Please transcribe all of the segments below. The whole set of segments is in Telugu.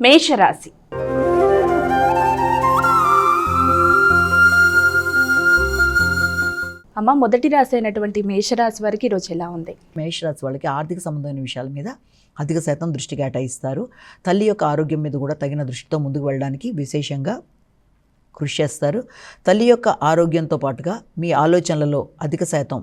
మేషరాశి. అమ్మ, మొదటి రాశి అయినటువంటి మేషరాశి వారికి ఈరోజు ఎలా ఉంది? మేషరాశి వాళ్ళకి ఆర్థిక సంబంధమైన విషయాల మీద అధిక శాతం దృష్టి కేటాయిస్తారు. తల్లి యొక్క ఆరోగ్యం మీద కూడా తగిన దృష్టితో ముందుకు వెళ్ళడానికి విశేషంగా కృషి చేస్తారు. తల్లి యొక్క ఆరోగ్యంతో పాటుగా మీ ఆలోచనలలో అధిక శాతం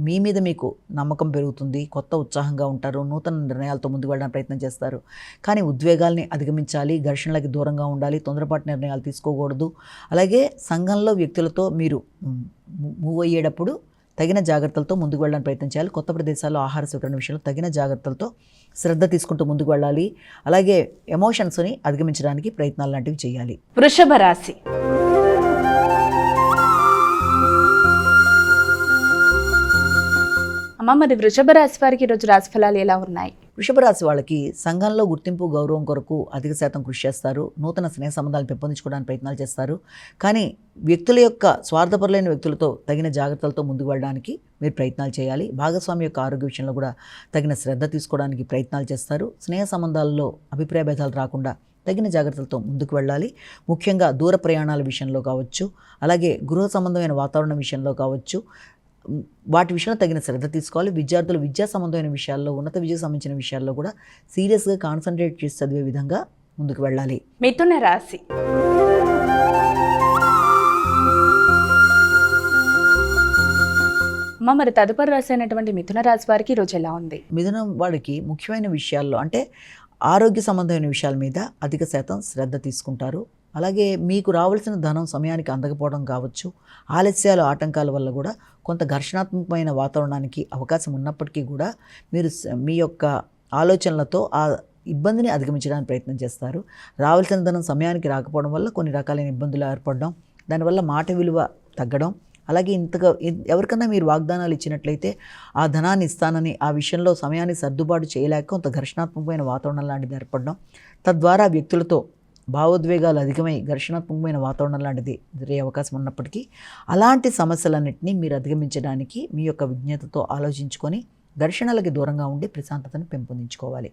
మీ మీద మీకు నమ్మకం పెరుగుతుంది. కొత్త ఉత్సాహంగా ఉంటారు. నూతన నిర్ణయాలతో ముందుకు వెళ్ళడానికి ప్రయత్నం చేస్తారు. కానీ ఉద్వేగాల్ని అధిగమించాలి, ఘర్షణలకి దూరంగా ఉండాలి, తొందరపాటు నిర్ణయాలు తీసుకోకూడదు. అలాగే సంఘంలో వ్యక్తులతో మీరు మూవ్ అయ్యేటప్పుడు తగిన జాగ్రత్తలతో ముందుకు వెళ్ళడానికి ప్రయత్నం చేయాలి. కొత్త ప్రదేశాల్లో ఆహార సేకరణ విషయంలో తగిన జాగ్రత్తలతో శ్రద్ధ తీసుకుంటూ ముందుకు వెళ్ళాలి. అలాగే ఎమోషన్స్ని అధిగమించడానికి ప్రయత్నాలు లాంటివి చేయాలి. వృషభ రాశి. అమ్మ, మరి వృషభ రాశి వారికి ఈరోజు రాశి ఫలాలు ఎలా ఉన్నాయి? వృషభ రాశి వాళ్ళకి సంఘంలో గుర్తింపు, గౌరవం కొరకు అధిక శాతం కృషి చేస్తారు. నూతన స్నేహ సంబంధాలు పెంపొందించుకోవడానికి ప్రయత్నాలు చేస్తారు. కానీ వ్యక్తుల యొక్క స్వార్థపరులైన వ్యక్తులతో తగిన జాగ్రత్తలతో ముందుకు వెళ్ళడానికి మీరు ప్రయత్నాలు చేయాలి. భాగస్వామి యొక్క ఆరోగ్య విషయంలో కూడా తగిన శ్రద్ధ తీసుకోవడానికి ప్రయత్నాలు చేస్తారు. స్నేహ సంబంధాల్లో అభిప్రాయ భేదాలు రాకుండా తగిన జాగ్రత్తలతో ముందుకు వెళ్ళాలి. ముఖ్యంగా దూర ప్రయాణాల విషయంలో కావచ్చు, అలాగే గృహ సంబంధమైన వాతావరణం విషయంలో కావచ్చు, వాటి విషయంలో తగిన శ్రద్ధ తీసుకోవాలి. విద్యార్థులు విద్యా సంబంధమైన విషయాల్లో, ఉన్నత విద్యకు సంబంధించిన విషయాల్లో కూడా సీరియస్గా కాన్సన్ట్రేట్ చేసి చదివే విధంగా ముందుకు వెళ్ళాలి. మిథున రాశి. అమ్మ, మరి తదుపరి రాశి అయినటువంటి మిథున రాశి వారికి ఈరోజు ఎలా ఉంది? మిథునం వాడికి ముఖ్యమైన విషయాల్లో అంటే ఆరోగ్య సంబంధమైన విషయాల మీద అధిక శాతం శ్రద్ధ తీసుకుంటారు. అలాగే మీకు రావాల్సిన ధనం సమయానికి అందకపోవడం కావచ్చు, ఆలస్యాలు, ఆటంకాల వల్ల కూడా కొంత ఘర్షణాత్మకమైన వాతావరణానికి అవకాశం ఉన్నప్పటికీ కూడా మీరు మీ యొక్క ఆలోచనలతో ఆ ఇబ్బందిని అధిగమించడానికి ప్రయత్నం చేస్తారు. రావాల్సిన ధనం సమయానికి రాకపోవడం వల్ల కొన్ని రకాలైన ఇబ్బందులు ఏర్పడడం, దానివల్ల మాట విలువ తగ్గడం, అలాగే ఇంతగా ఎవరికన్నా మీరు వాగ్దానాలు ఇచ్చినట్లయితే ఆ ధనాన్ని ఇస్తానని ఆ విషయంలో సమయాన్ని సర్దుబాటు చేయలేక కొంత ఘర్షణాత్మకమైన వాతావరణం లాంటిది ఏర్పడడం, తద్వారా వ్యక్తులతో భావోద్వేగాలు అధికమై ఘర్షణాత్మకమైన వాతావరణం లాంటిది ఎదురయ్యే అవకాశం ఉన్నప్పటికీ అలాంటి సమస్యలన్నింటినీ మీరు అధిగమించడానికి మీ యొక్క విజ్ఞతతో ఆలోచించుకొని ఘర్షణలకి దూరంగా ఉండి ప్రశాంతతను పెంపొందించుకోవాలి.